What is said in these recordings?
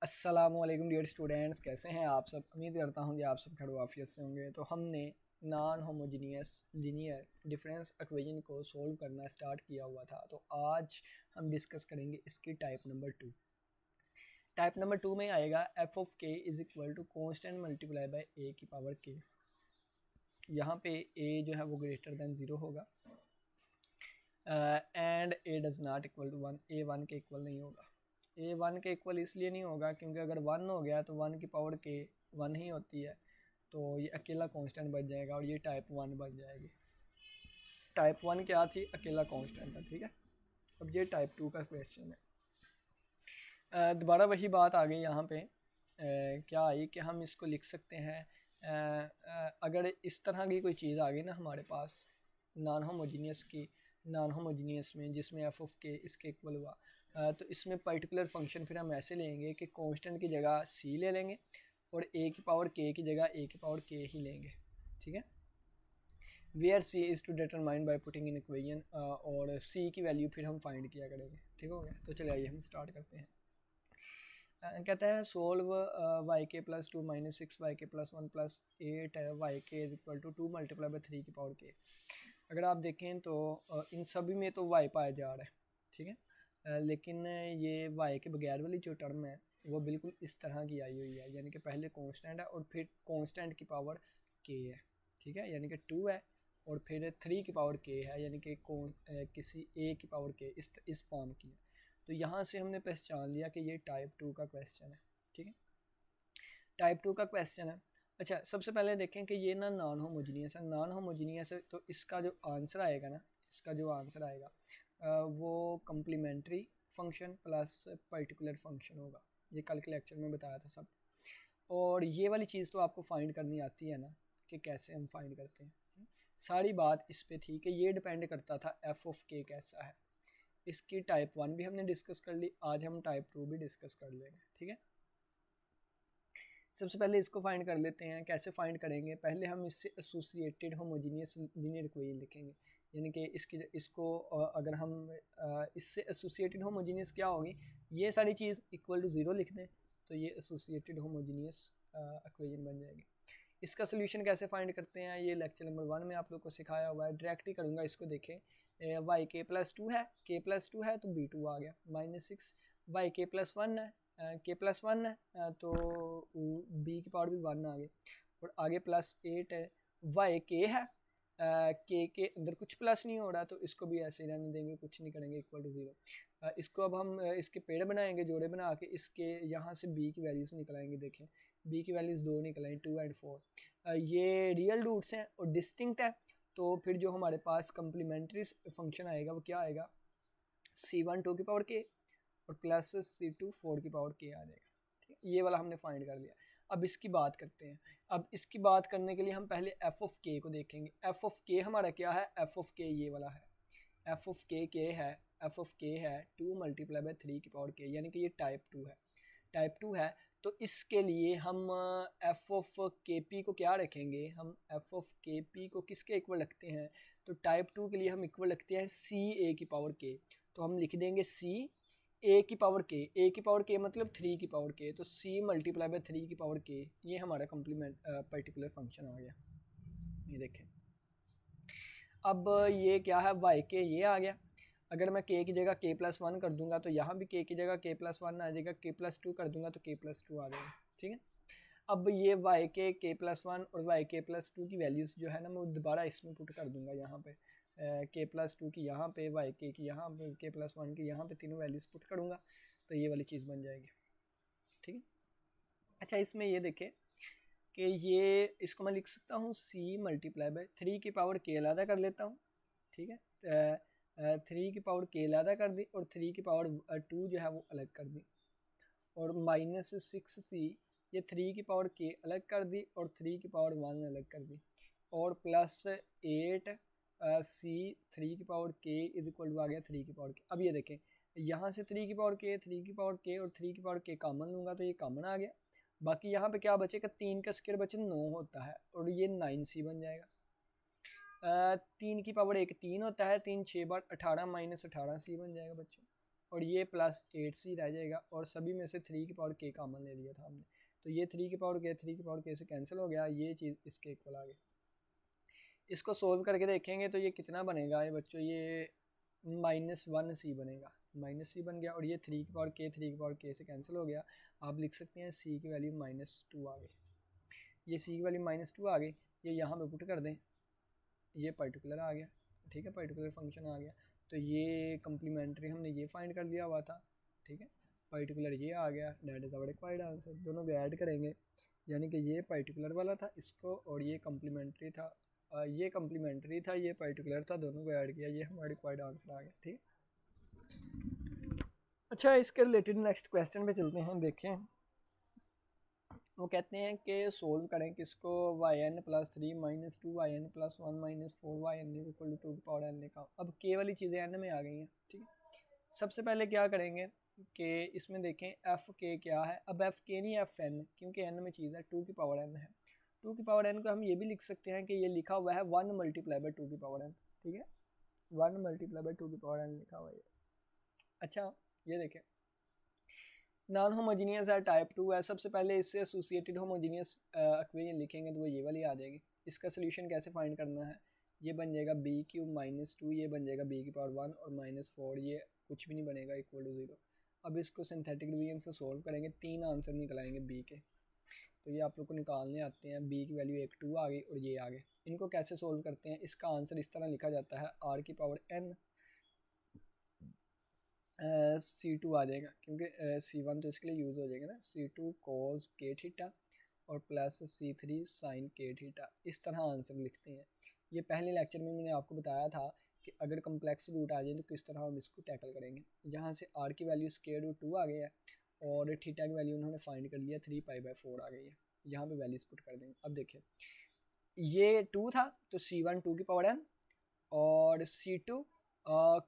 अस्सलामुअलैकुम dear students, कैसे हैं आप सब। उम्मीद करता हूं कि आप सब खैर आफियत से होंगे। तो हमने non homogeneous linear difference equation को सोल्व करना स्टार्ट किया हुआ था। तो आज हम डिस्कस करेंगे इसकी टाइप नंबर 2। टाइप नंबर 2 में आएगा F of K is equal to constant multiply by A की पावर के। यहाँ पे ए जो है वो ग्रेटर देन 0 होगा and a does not equal to 1। A 1 के इक्वल नहीं होगा। ए 1 के इक्वल इसलिए नहीं होगा क्योंकि अगर 1 हो गया तो 1 की पावर के 1 ही होती है, तो ये अकेला कांस्टेंट बन जाएगा और ये टाइप 1 बन जाएगी। टाइप 1 क्या थी? अकेला कांस्टेंट था। ठीक है, अब ये टाइप 2 का क्वेश्चन है। दोबारा वही बात आ गई यहाँ पे। क्या आई कि हम इसको लिख सकते हैं। अगर इस तरह की कोई चीज़ आ गई ना हमारे पास नॉन होमोजीनियस में जिसमें एफ ऑफ के इसके इक्वल हुआ, तो इसमें पर्टिकुलर फंक्शन फिर हम ऐसे लेंगे कि कांस्टेंट की जगह सी ले लेंगे और ए की पावर के की जगह ए की पावर के ही लेंगे। ठीक है, where C is to determine by putting in equation, और सी की वैल्यू फिर हम फाइंड किया करेंगे। ठीक हो गया, तो चलिए आइए हम स्टार्ट करते हैं। कहता है solve y k plus 2 minus 6 y k plus 1 plus 8 y k is equal to 2 multiply by 3 की पावर के। अगर आप देखें तो इन सभी में तो वाई पाया जा रहा है। ठीक है, लेकिन ये वाई के बगैर वाली जो टर्म है वो बिल्कुल इस तरह की आई हुई है, यानी कि पहले कांस्टेंट है और फिर कांस्टेंट की पावर के है। ठीक है, यानी कि 2 है और फिर 3 की पावर के है, यानी कि किसी ए की पावर के इस फॉर्म की है। तो यहाँ से हमने पहचान लिया कि ये टाइप 2 का क्वेश्चन है। ठीक है, टाइप 2 का क्वेश्चन है। अच्छा, सबसे पहले देखें कि ये ना नॉन होमोजीनियस है। नॉन होमोजीनियस है तो इसका जो आंसर आएगा ना, इसका जो आंसर आएगा वो complementary function plus particular function होगा। ये कल के लेक्चर में बताया था सब। और ये वाली चीज़ तो आपको फाइंड करनी आती है ना कि कैसे हम फाइंड करते हैं। सारी बात इस पे थी कि ये डिपेंड करता था एफ ऑफ के कैसा है। इसकी टाइप 1 भी हमने डिस्कस कर ली, आज हम टाइप 2 भी डिस्कस कर लेंगे। ठीक है, सबसे पहले इसको फाइंड कर लेते हैं। कैसे फाइंड करेंगे? पहले हम इससे एसोसिएटेड होमोजीनियस लीनियर इक्वेशन लिखेंगे, यानी कि इसको अगर हम इससे एसोसिएटेड होमोजीनियस क्या होगी, ये सारी चीज़ इक्वल टू 0 लिख दें तो ये एसोसिएटेड होमोजीनियस इक्वेशन बन जाएगी। इसका सोल्यूशन कैसे फाइंड करते हैं ये लेक्चर नंबर 1 में आप लोग को सिखाया हुआ है। डायरेक्ट ही करूँगा इसको। देखें वाई के प्लस 2 है, के प्लस 2 है तो बी 2 आ गया माइनस 6। वाई के प्लस 1 है, के प्लस 1 है तो बी की पावर भी 1 आ गई और आगे प्लस 8 है। वाई के है, के अंदर कुछ प्लस नहीं हो रहा तो इसको भी ऐसे ही रहने देंगे, कुछ नहीं करेंगे, इक्वल टू 0। इसको अब हम इसके पेड़ बनाएंगे, जोड़े बना के इसके यहाँ से बी की वैल्यूज निकलाएंगे। देखें बी की वैल्यूज 2 निकलाएंगे, 2 और 4। ये रियल रूट्स हैं और डिस्टिंक्ट है, तो फिर जो हमारे पास कम्प्लीमेंट्री फंक्शन आएगा वो क्या आएगा, C1 2 की पावर के और प्लस C2 4 की पावर के आ जाएगा। ठीक है, ये वाला हमने फाइंड कर लिया। अब इसकी बात करते हैं। अब इसकी बात करने के लिए हम पहले एफ ऑफ के को देखेंगे। एफ ऑफ के हमारा क्या है? एफ ऑफ के ये वाला है। एफ ऑफ के है, एफ ऑफ के है 2 मल्टीप्लाई बाई 3 की पावर के, यानी कि ये टाइप 2 है। टाइप 2 है तो इसके लिए हम एफ ऑफ के पी को क्या रखेंगे? हम एफ ऑफ के पी को किसके इक्वल रखते हैं? तो टाइप 2 के लिए हम इक्वल रखते हैं सी ए की पावर के। तो हम लिख देंगे सी ए की पावर के। ए की पावर के मतलब 3 की पावर के, तो सी मल्टीप्लाई बाई 3 की पावर के, ये हमारा कम्प्लीमेंट पर्टिकुलर फंक्शन आ गया। ये देखें, अब ये क्या है, वाई के ये आ गया। अगर मैं के की जगह के प्लस 1 कर दूंगा तो यहाँ भी के की जगह के प्लस 1 आ जाएगा, के प्लस 2 कर दूंगा तो के प्लस 2 आ जाएगा। ठीक है, अब ये वाई के प्लस 1 और वाई के प्लस 2 की वैल्यूज़ जो है ना मैं दोबारा इसमें पुट कर दूंगा यहाँ पे। के प्लस 2 की यहाँ पे, वाई के की यहाँ पे, के प्लस 1 की यहाँ पे, तीनों वैल्यूज़ पुट करूँगा तो ये वाली चीज़ बन जाएगी। ठीक है, अच्छा इसमें ये देखें कि ये इसको मैं लिख सकता हूँ सी मल्टीप्लाई बाई 3 की पावर के अलहदा कर लेता हूँ। ठीक है, 3 की पावर के अलहदा कर दी और 3 की पावर 2 जो है वो अलग कर दी, और माइनस 6c ये 3 की पावर के अलग कर दी और 3 की पावर 1 अलग कर दी, और प्लस 8 सी 3 की पावर के इज इक्वल टू आ गया 3 की पावर के। अब ये देखें यहाँ से 3 की पावर के, 3 की पावर के और 3 की पावर के कॉमन लूँगा तो ये कॉमन आ गया। बाकी यहाँ पे क्या बचेगा? 3 का स्क्वायर बचे 9 होता है और ये 9c बन जाएगा। 3 की पावर 1 3 होता है, 3 6 बार 18 माइनस 18c बन जाएगा बच्चों। और ये प्लस 8c रह जाएगा, और सभी में से 3 की पावर k कॉमन ले लिया था हमने, तो ये 3 की पावर k से कैंसिल हो गया, ये चीज़ इसके इक्वल आ गई। इसको सोल्व करके देखेंगे तो ये कितना बनेगा ये बच्चों, ये -1c बनेगा, -c बन गया, और ये 3 की पावर k से कैंसिल हो गया। आप लिख सकते हैं c की वैल्यू -2 आ गई, ये c की वैल्यू -2 आ गई, ये यहाँ पे पुट कर दें, ये पर्टिकुलर आ गया, ठीक है, पर्टिकुलर फंक्शन आ गया। तो ये कम्प्लीमेंट्री हमने ये फाइंड कर लिया हुआ था, ठीक है, पर्टिकुलर ये आ गया, that is our required answer. दोनों को ऐड करेंगे, यानी कि ये पर्टिकुलर वाला था इसको, और ये कम्प्लीमेंट्री था, ये कम्प्लीमेंट्री था, ये पर्टिकुलर था, दोनों को ऐड किया, ये हमारा रिक्वायर्ड आंसर आ गया, ठीक। अच्छा, इसके रिलेटेड नेक्स्ट क्वेश्चन पे चलते हैं। देखें, वो कहते हैं कि सोल्व करें किसको, yn plus 3 minus 2 yn plus 1 minus 4 yn equal to 2 की पावर n का। अब k वाली चीज़ें n में आ गई हैं, ठीक है। सबसे पहले क्या करेंगे कि इसमें देखें एफ के क्या है, अब एफ के नहीं एफ एन, क्योंकि एन में चीज़ है 2 की पावर n है। 2 की पावर n को हम ये भी लिख सकते हैं कि ये लिखा हुआ है 1 मल्टीप्लाई बाई 2 की पावर n, ठीक है, 1 मल्टीप्लाई बाई 2 की पावर n लिखा हुआ है। अच्छा, ये देखें नॉन होमोजीनियस है, टाइप 2 है, सबसे पहले इससे एसोसिएटेड होमोजीनियस इक्वेशन लिखेंगे तो वो ये वाली आ जाएगी। इसका सोल्यूशन कैसे फाइंड करना है, ये बन जाएगा b³ -2, ये बन जाएगा b की पावर 1 और -4, ये कुछ भी नहीं बनेगा, इक्वल टू 0। अब इसको सिंथेटिक डिवीजन से सोल्व करेंगे, 3 आंसर निकल आएंगे b के, तो ये आप लोग को निकालने आते हैं। b की वैल्यू एक 2 आ गई और ये आ गए। इनको कैसे सोल्व करते हैं, इसका आंसर इस तरह लिखा जाता है r की पावर n C2 आ जाएगा, क्योंकि C1 तो इसके लिए यूज़ हो जाएगा ना, C2 cos k थीटा और plus C3 sin k theta, इस तरह आंसर लिखते हैं। ये पहले लेक्चर में मैंने आपको बताया था कि अगर कम्प्लेक्स रूट आ जाए तो किस तरह हम इसको टैकल करेंगे। यहाँ से r की वैल्यू √2 आ गई है और थीटा की वैल्यू उन्होंने फाइंड कर लिया 3π/4 आ गई है, यहाँ पे वैल्यूज पुट कर देंगे। अब देखिए ये 2 था तो C1 2 की पावर n और C2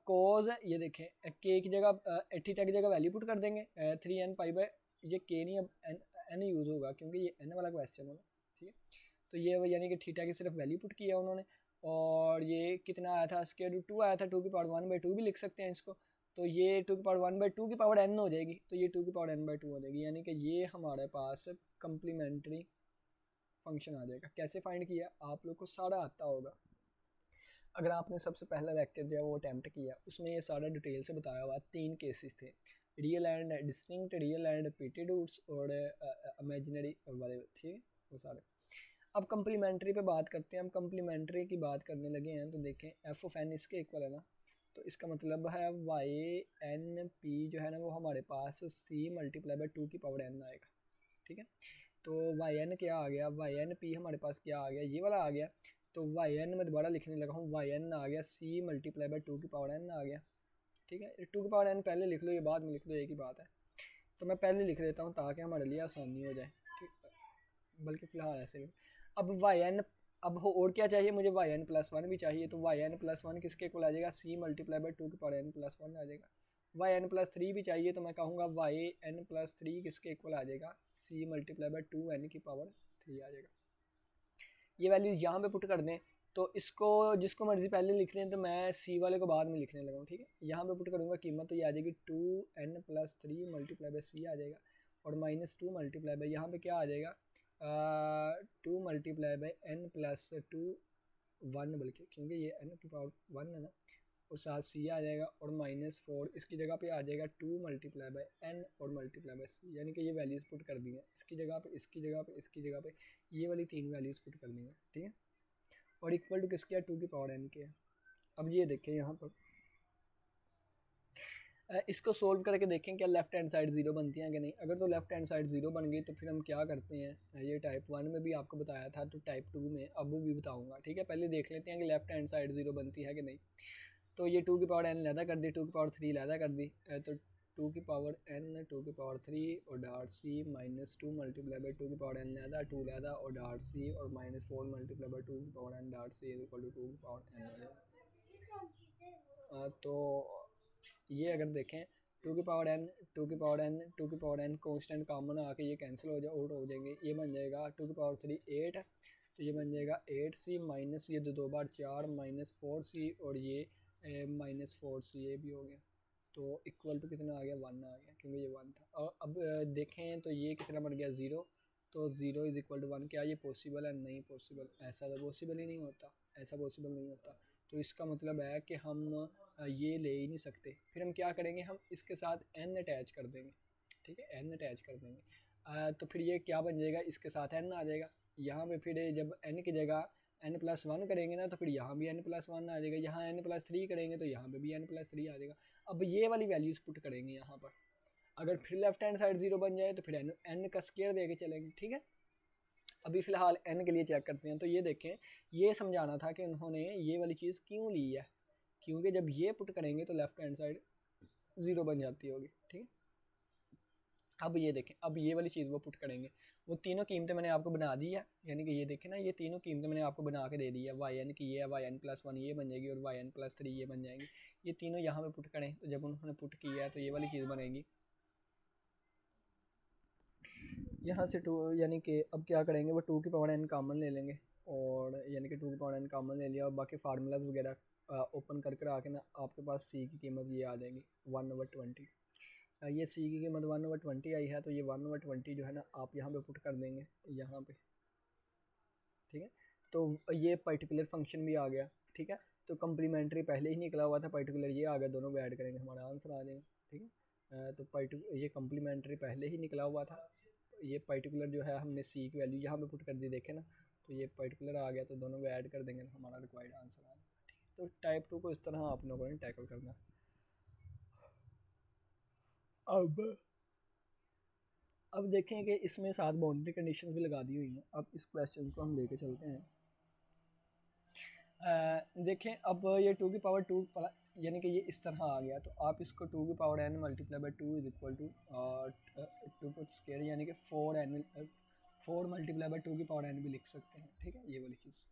कोज ये देखें के की जगह थीटा की जगह वैल्यू पुट कर देंगे 3n π/, ये के नहीं अब n यूज़ होगा क्योंकि ये n वाला क्वेश्चन होगा, ठीक है। तो ये यानी कि थीटा की सिर्फ वैल्यू पुट किया उन्होंने, और ये कितना आया था, √2 आया था, 2 की पावर 1/2 भी लिख सकते हैं इसको, तो ये 2 की पावर 1/2 की पावर n हो जाएगी, तो ये 2 की पावर n/2 हो जाएगी, यानी कि ये हमारे पास कम्प्लीमेंट्री फंक्शन आ जाएगा। कैसे फाइंड किया, आप लोग को सारा आता होगा, अगर आपने सबसे पहला लेक्चर जो है वो अटैम्प्ट किया, उसमें ये सारा डिटेल से बताया हुआ। 3 केसेस थे, real and distinct, real and repeated roots और इमेजिनरी वाले थे वो सारे। अब कम्प्लीमेंट्री पे बात करते हैं। हम कम्प्लीमेंट्री की बात करने लगे हैं तो देखें एफ ऑफ एन इसके इक्वल है ना, तो इसका मतलब है YNP जो है ना वो हमारे पास C × 2 की पावर n आएगा, ठीक है। तो YN क्या आ गया, YNP हमारे पास क्या आ गया, ये वाला आ गया। तो yn में दोबारा लिखने लगा हूँ, yn आ गया C × 2 की पावर n आ गया, ठीक है। 2 की पावर n पहले लिख लो, ये बाद में लिख लो, एक ही बात है। तो मैं पहले लिख लेता हूँ ताकि हमारे लिए आसानी हो जाए, ठीक, बल्कि फ़िलहाल ऐसे भी। अब yn अब हो और क्या चाहिए मुझे, yn + 1 भी चाहिए, तो yn + 1 किसके इक्वल आ जाएगा, C × 2 की पावर n + 1 आ जाएगा। yn + 3 भी चाहिए तो मैं कहूँगा yn + 3 किसके इक्वल आ जाएगा, C × 2n की पावर 3 आ जाएगा। ये वैल्यू यहाँ पे पुट कर दें, तो इसको जिसको मर्जी पहले लिख लें, तो मैं C वाले को बाद में लिखने लगा हूँ, ठीक है। यहाँ पे पुट करूँगा कीमत, तो ये आ जाएगी 2n + 3 × C आ जाएगा, और -2 मल्टीप्लाई बाई यहाँ पे क्या आ जाएगा 2 × n + 2 1, बल्कि क्योंकि ये n की पावर 1 है ना, और साथ C आ जाएगा, और -4 इसकी जगह पे आ जाएगा 2 × n और मल्टीप्लाई बाई C, यानी कि ये वैल्यूज़ पुट कर दी हैं इसकी जगह पे, इसकी जगह पे, इसकी जगह पे, ये वाली 3 वैल्यूज़ पुट कर दी हैं, ठीक है। और इक्वल टू किसके है, 2 की पावर n के है। अब ये देखें यहाँ पर इसको सोल्व करके देखें क्या लेफ्ट हैंड साइड 0 बनती है कि नहीं। अगर तो लेफ्ट हैंड साइड 0 बन गई तो फिर हम क्या करते हैं, ये टाइप 1 में भी आपको बताया था, तो टाइप 2 में अब भी बताऊंगा, ठीक है। पहले देख लेते हैं कि लेफ्ट हैंड साइड 0 बनती है कि नहीं। तो ये 2 की पावर n लैदा कर दी, 2 की पावर 3 लैदा कर दी, तो 2 की पावर n 2 की पावर 3 और डॉट C -2 × 2 की पावर n लैदा 2 लैदा और डॉट C और -4 × 2 की power n dot C equal to 2 की पावर n। तो ये अगर देखें 2 की पावर n 2 की पावर n 2 की पावर n कॉन्स्टेंट कॉमन आके ये कैंसिल हो जाए और हो जाएंगे, ये बन जाएगा 2 की पावर 3 8, तो ये बन जाएगा 8C माइनस ये 2 बार 4 -4C और ये -4C ये भी हो गया, तो इक्वल टू कितना आ गया, 1 आ गया, क्योंकि ये 1 था। और अब देखें तो ये कितना बन गया, 0। तो 0 इज़ इक्वल टू 1, क्या ये पॉसिबल है? नहीं पॉसिबल, ऐसा तो पॉसिबल ही नहीं होता, ऐसा पॉसिबल नहीं होता। तो इसका मतलब है कि हम ये ले ही नहीं सकते। फिर हम क्या करेंगे, हम इसके साथ n अटैच कर देंगे, ठीक है, n अटैच कर देंगे। तो फिर ये क्या बन जाएगा, इसके साथ n आ जाएगा। यहाँ पे फिर जब n की जगह n+1 करेंगे ना, तो फिर यहाँ भी n+1 आ जाएगा। यहाँ n+3 करेंगे तो यहाँ पे भी n+3 आ जाएगा। अब ये वाली वैल्यूज़ पुट करेंगे यहाँ पर। अगर फिर लेफ्ट हैंड साइड 0 बन जाए तो फिर n का स्क्वायर दे के चलेंगे, ठीक है। अभी फ़िलहाल n के लिए चेक करते हैं। तो ये देखें, ये समझाना था कि उन्होंने ये वाली चीज़ क्यों ली है, क्योंकि जब ये पुट करेंगे तो लेफ्ट हैंड साइड 0 बन जाती होगी, ठीक है। अब ये देखें, अब ये वाली चीज़ वो पुट करेंगे। वो तीनों कीमतें मैंने आपको बना दी है, यानी कि ये देखें ना, ये तीनों कीमतें मैंने आपको बना के दे दी है। yn की ये है, yn+1 ये बन जाएगी, और yn+3 ये बन जाएंगी। ये तीनों यहाँ पे पुट करें, तो जब उन्होंने पुट किया है तो ये वाली चीज़ बनेगी। यहाँ से 2, यानी कि अब क्या करेंगे, वो 2 की पावर n कॉमन ले लेंगे, और यानी कि 2 की पावर n कॉमन ले लिया, और बाकी फार्मूलाज वगैरह ओपन करके आके ना आपके पास c की कीमत ये आ जाएगी 1/20। ये c की कीमत 1/20 आई है, तो ये 1/20 जो है ना आप यहाँ पे पुट कर देंगे यहाँ पे, ठीक है। तो ये पर्टिकुलर फंक्शन भी आ गया, ठीक है। तो कम्प्लीमेंट्री पहले ही निकला हुआ था, पर्टिकुलर ये आ गया, दोनों को ऐड करेंगे हमारा आंसर आ जाएगा, ठीक है। तो ये कम्प्लीमेंट्री पहले ही निकला हुआ था, ये पर्टिकुलर जो है हमने c की वैल्यू यहाँ पे पुट कर दी, देखें ना, तो ये पर्टिकुलर आ गया, तो दोनों को ऐड कर देंगे, हमारा रिक्वायर्ड आंसर आ जाएगा, ठीक है। तो टाइप 2 को इस तरह आप लोगों ने टैकल करना। अब देखें कि इसमें साथ बाउंड्री कंडीशंस भी लगा दी हुई हैं। अब इस क्वेश्चन को हम लेके चलते हैं। देखें, अब ये 2 की पावर 2 यानी कि ये इस तरह आ गया, तो आप इसको 2 की power n multiply by 2 is equal to 2 को स्क्वायर, यानी कि 4 मल्टीप्लाई बाई 2 की पावर n भी लिख सकते हैं, ठीक है, ये वाली चीज़।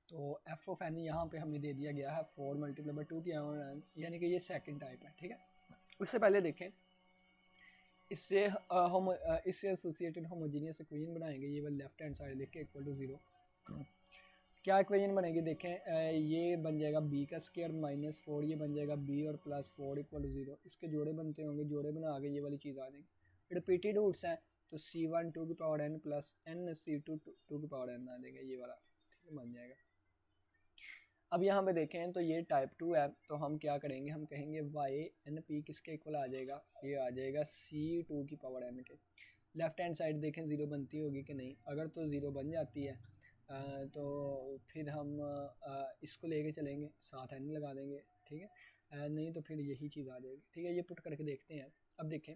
तो एफ ऑफ एन यहाँ पे हमें दे दिया गया है 4 मल्टीप्लाई बाई 2 की पावर n, यानी कि ये सेकंड टाइप है, ठीक है। उससे पहले देखें, इससे इससे एसोसिएटेड होमोजीनियस इक्वेशन बनाएंगे। ये वाला लेफ्ट हैंड साइड लेके इक्वल टू 0, क्या इक्वेशन बनेगी, देखें ये बन जाएगा b का स्क्वायर -4, ये बन जाएगा b और +4 इक्वल टू 0। इसके जोड़े बनते होंगे, जोड़े बना के ये वाली चीज़ आ जाएगी। रिपीटेड रूट्स हैं, तो c1 2 की power n plus n c2 2 की पावर n आ जाएगा, ये वाला, ठीक है, बन जाएगा। अब यहाँ पे देखें तो ये टाइप 2 है, तो हम क्या करेंगे, हम कहेंगे y(n)p किसके इक्वल आ जाएगा, ये आ जाएगा c2 की पावर n के। लेफ्ट हैंड साइड देखें 0 बनती होगी कि नहीं, अगर तो 0 बन जाती है तो फिर हम इसको लेके चलेंगे, साथ n लगा देंगे, ठीक है। नहीं तो फिर यही चीज़ आ जाएगी, ठीक है। ये पुट करके देखते हैं। अब देखें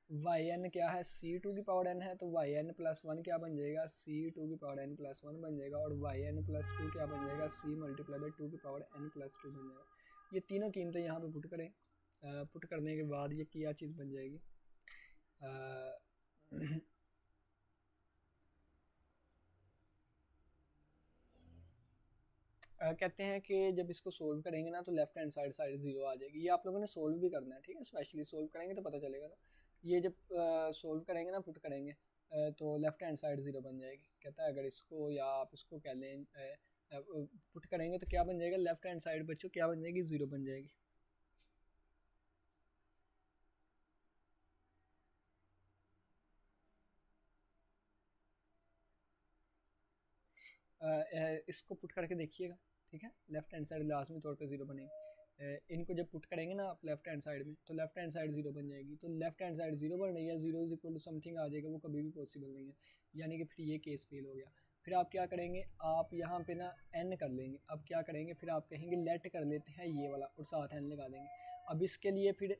yn क्या है, c2 की पावर n है, तो yn+1 क्या बन जाएगा, c2 की पावर n+1 बन जाएगा, और yn+2 क्या बन जाएगा, c मल्टीप्लाई बाई 2 की पावर n+2 बन जाएगा। ये तीनों कीमतें यहाँ पे पुट करें। पुट करने के बाद ये क्या चीज़ बन जाएगी, कहते हैं कि जब इसको सोल्व करेंगे ना, तो लेफ्ट हैंड साइड 0 आ जाएगी। ये आप लोगों ने सोल्व भी करना है, ठीक है, स्पेशली सोल्व करेंगे तो पता चलेगा ना। ये जब सोल्व करेंगे ना, पुट करेंगे, तो लेफ्ट हैंड साइड 0 बन जाएगी। कहता है अगर इसको या आप इसको कह लें पुट करेंगे तो क्या बन जाएगा, लेफ्ट हैंड साइड बच्चों क्या बन जाएगी, 0 बन जाएगी। इसको पुट करके देखिएगा, ठीक है। लेफ्ट हैंड साइड लाजमी तौर पे 0 बनेगी। इनको जब पुट करेंगे ना आप लेफ्ट हैंड साइड में, तो लेफ्ट हैंड साइड 0 बन जाएगी। तो लेफ्ट हैंड साइड 0 बन रही है, 0 इज इक्वल टू समथिंग आ जाएगा, वो कभी भी पॉसिबल नहीं है, यानी कि फिर ये केस फेल हो गया। फिर आप क्या करेंगे, आप यहाँ पे ना n कर लेंगे। अब क्या करेंगे, फिर आप कहेंगे लेट कर लेते हैं ये वाला, और साथ n लगा देंगे। अब इसके लिए फिर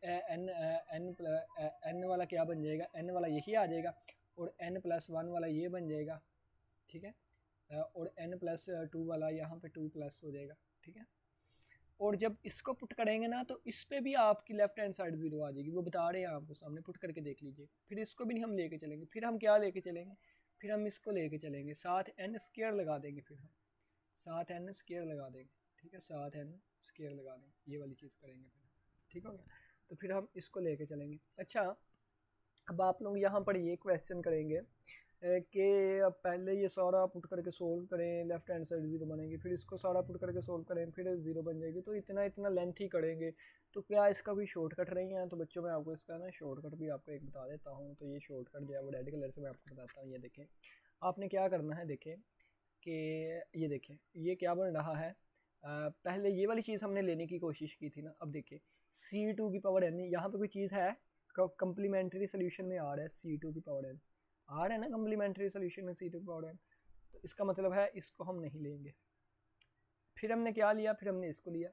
n वाला क्या बन जाएगा, n वाला यही आ जाएगा, और n+1 वाला ये बन जाएगा, ठीक है, और n+2 वाला यहाँ पे 2+ हो जाएगा, ठीक है। और जब इसको पुट करेंगे ना, तो इस पे भी आपकी लेफ्ट हैंड साइड 0 आ जाएगी, वो बता रहे हैं आपको सामने, पुट करके देख लीजिए। फिर इसको भी नहीं हम लेके चलेंगे, फिर हम क्या लेके चलेंगे, फिर हम इसको लेके चलेंगे, साथ n स्क्वायर लगा देंगे, फिर हम साथ n स्क्वायर लगा देंगे, ठीक है, साथ n स्क्वायर लगा देंगे, ये वाली चीज़ करेंगे फिर, ठीक हो गया। तो फिर हम इसको लेके चलेंगे। अच्छा, अब आप लोग यहाँ पर ये क्वेश्चन करेंगे कि पहले ये सारा पुट करके सोल्व करें, लेफ्ट हैंड साइड ज़ीरो बनेगी, फिर इसको सारा पुट करके सोल्व करें, फिर ज़ीरो बन जाएगी, तो इतना इतना लेंथ ही करेंगे। तो क्या इसका कोई शॉर्टकट नहीं है? तो बच्चों मैं आपको इसका ना शॉर्टकट भी आपको एक बता देता हूँ। तो ये शॉर्टकट जो है वो रेड कलर से मैं आपको बताता हूँ। ये देखें, आपने क्या करना है, देखें कि ये देखें ये क्या बन रहा है। पहले ये वाली चीज़ हमने लेने की कोशिश की थी ना। अब देखिए C2 की पावर n, यहाँ पे कोई चीज़ है कंप्लीमेंट्री सोल्यूशन में आ रहा है C2 की पावर n, आ रहा है ना कंप्लीमेंट्री सोल्यूशन में C2 की पावर n। तो इसका मतलब है इसको हम नहीं लेंगे। फिर हमने क्या लिया, फिर हमने इसको लिया।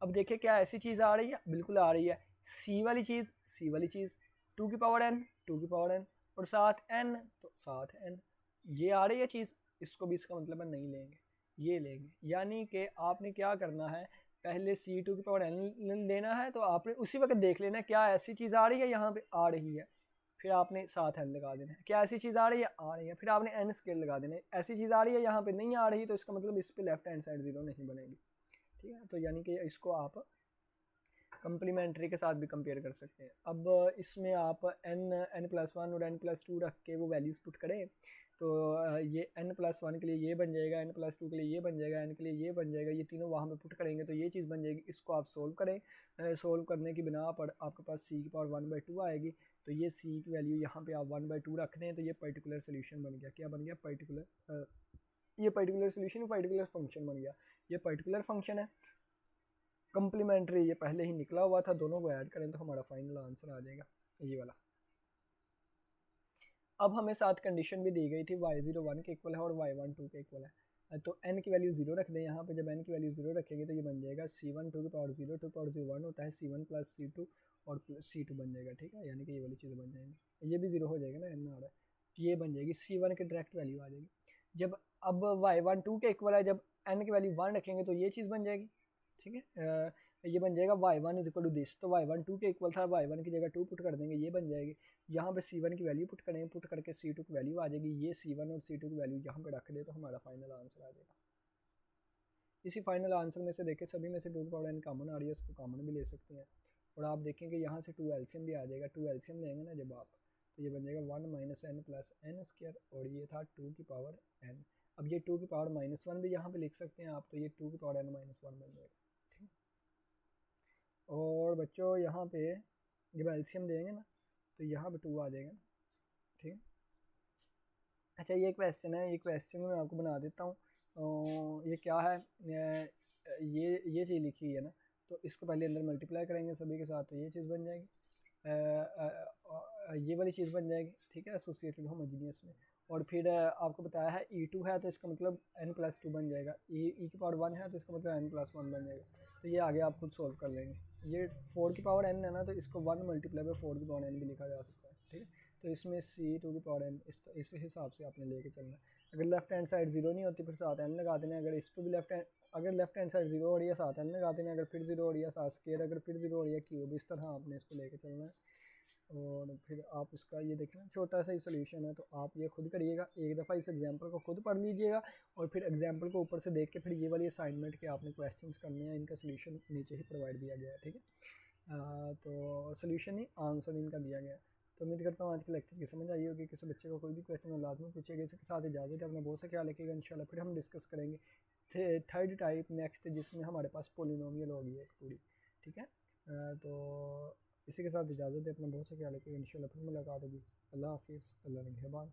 अब देखिए क्या ऐसी चीज़ आ रही है, बिल्कुल आ रही है, C वाली चीज़, C वाली चीज़, 2 की पावर n, 2 की पावर n और साथ n, तो साथ n, ये आ रही है चीज़। इसको भी इसका मतलब है नहीं लेंगे, ये लेंगे। यानी कि आपने क्या करना है, पहले C2 की पावर n लेना है, तो आपने उसी वक्त देख लेना है क्या ऐसी चीज़ आ रही है, यहाँ पे आ रही है, फिर आपने साथ n लगा देना है। क्या ऐसी चीज़ आ रही है, आ रही है, फिर आपने n स्केयर लगा देना है। ऐसी चीज़ आ रही है, यहाँ पे नहीं आ रही, तो इसका मतलब इस पे लेफ्ट हैंड साइड ज़ीरो नहीं बनेगी। ठीक है, तो यानी कि इसको आप कंप्लीमेंट्री के साथ भी कंपेयर कर सकते हैं। अब इसमें आप n+1 और n+2 रख के वो वैल्यूज़ पुट करें, तो ये n+1 के लिए ये बन जाएगा, n+2 के लिए ये बन जाएगा, n के लिए ये बन जाएगा, ये तीनों वहाँ पे पुट करेंगे तो ये चीज़ बन जाएगी। इसको आप सोल्व करें, सोल्व करने की बिना पर आपके पास c की पावर 1/2 आएगी। तो ये c की वैल्यू यहाँ पे आप 1/2 रख दें, तो ये पर्टिकुलर सोल्यूशन बन गया। क्या बन गया? पर्टिकुलर, ये पर्टिकुलर सोल्यूशन पर्टिकुलर फंक्शन बन गया। ये पर्टिकुलर फंक्शन है, कंप्लीमेंट्री ये पहले ही निकला हुआ था, दोनों को ऐड करें तो हमारा फाइनल आंसर आ जाएगा ये वाला। अब हमें साथ कंडीशन भी दी गई थी y0 1 के इक्वल है और y1 2 के इक्वल है। तो n की वैल्यू 0 रख दें यहाँ पे। जब n की वैल्यू 0 रखेंगे तो ये बन जाएगा c1 2 की पावर 0, 2 की पावर 0 1 होता है, c1 प्लस c2 और c2 बन जाएगा। ठीक है, यानी कि ये वाली चीज़ बन जाएंगी, ये भी 0 हो जाएगा ना, n आ रहा है, तो ये बन जाएगी c1 की डायरेक्ट वैल्यू आ जाएगी। जब अब y1 2 के इक्वल है, जब n की वैल्यू 1 रखेंगे तो ये चीज़ बन जाएगी। ठीक है, ये बन जाएगा y1 is equal to this. तो y1 2 के इक्वल था, y1 की जगह 2 पुट कर देंगे, ये बन जाएगी। यहाँ पे c1 की वैल्यू पुट करें, पुट करके c2 की वैल्यू आ जाएगी। ये c1 और c2 की वैल्यू यहाँ पे रख दे तो हमारा फाइनल आंसर आ जाएगा। इसी फाइनल आंसर में से देखें सभी में से 2 की पावर n कॉमन आ रही है, उसको कॉमन भी ले सकते हैं। और आप देखेंगे यहाँ से 2 एल्सियम भी आ जाएगा। 2 एल्सियम लेंगे ना जब आप, तो ये बन जाएगा 1 - n प्लस n स्क्वायर, और ये था 2 की पावर n। अब ये 2 की पावर -1 भी यहाँ पे लिख सकते हैं आप, तो ये 2 की पावर n - 1 बन जाएगा। ठीक, और बच्चों यहाँ पे जब एल्सियम देंगे ना तो यहाँ पे 2 आ जाएगा ना। ठीक, अच्छा ये क्वेश्चन है, ये क्वेश्चन मैं आपको बना देता हूँ। ये क्या है, ये चीज़ लिखी हुई है ना, तो इसको पहले अंदर मल्टीप्लाई करेंगे सभी के साथ, तो ये चीज़ बन जाएगी, ये वाली चीज़ बन जाएगी। ठीक है, एसोसिएटेड होमोजीनियस में। और फिर आपको बताया है E2 है तो इसका मतलब n+2 बन जाएगा, e की पावर 1 है तो इसका मतलब n+1 बन जाएगा। तो ये आगे आप खुद सोल्व कर लेंगे। ये 4 की पावर n है ना, तो इसको 1 मल्टीप्लाई बाई 4 की पावर n भी लिखा जा सकता है। ठीक है, तो इसमें c2 की पावर n इस हिसाब से आपने लेके चलना है। अगर लेफ्ट हैंड साइड 0 नहीं होती फिर साथ n लगा देना। अगर इस पर भी अगर लेफ्ट हैंड साइड 0 हो रही है साथ n लगा देना। अगर फिर 0 हो रही है साथ स्केयर, अगर फिर 0 हो रही है क्यूब, इस तरह आपने इसको लेके चलना है। और फिर आप इसका ये देखना छोटा सा ही सोल्यूशन है, तो आप ये खुद करिएगा, एक दफ़ा इस एग्जांपल को खुद पढ़ लीजिएगा और फिर एग्जांपल को ऊपर से देख के फिर ये वाली असाइनमेंट के आपने क्वेश्चंस करने हैं, इनका सोल्यूशन नीचे ही प्रोवाइड दिया गया है। ठीक है, तो सोल्यूशन ही आंसर इनका दिया गया है। तो उम्मीद करता हूँ आज के लेक्चर की समझ आई होगी। किसी बच्चे को कोई भी क्वेश्चन हो लाजमी पूछेगा। इसके साथ इजाज़त है, अपना बहुत सा ख्याल रखिएगा। इंशाल्लाह फिर हम डिस्कस करेंगे थर्ड टाइप नेक्स्ट, जिसमें हमारे पास पोलिनोमियल होगी एक पूरी। ठीक है, तो इसी के साथ इजाज़त है, अपना बहुत सा ख्याल रखिएगा। इंशाल्लाह फिर मुलाकात होगी। अल्लाह हाफिज़, अल्लाह निगहबान।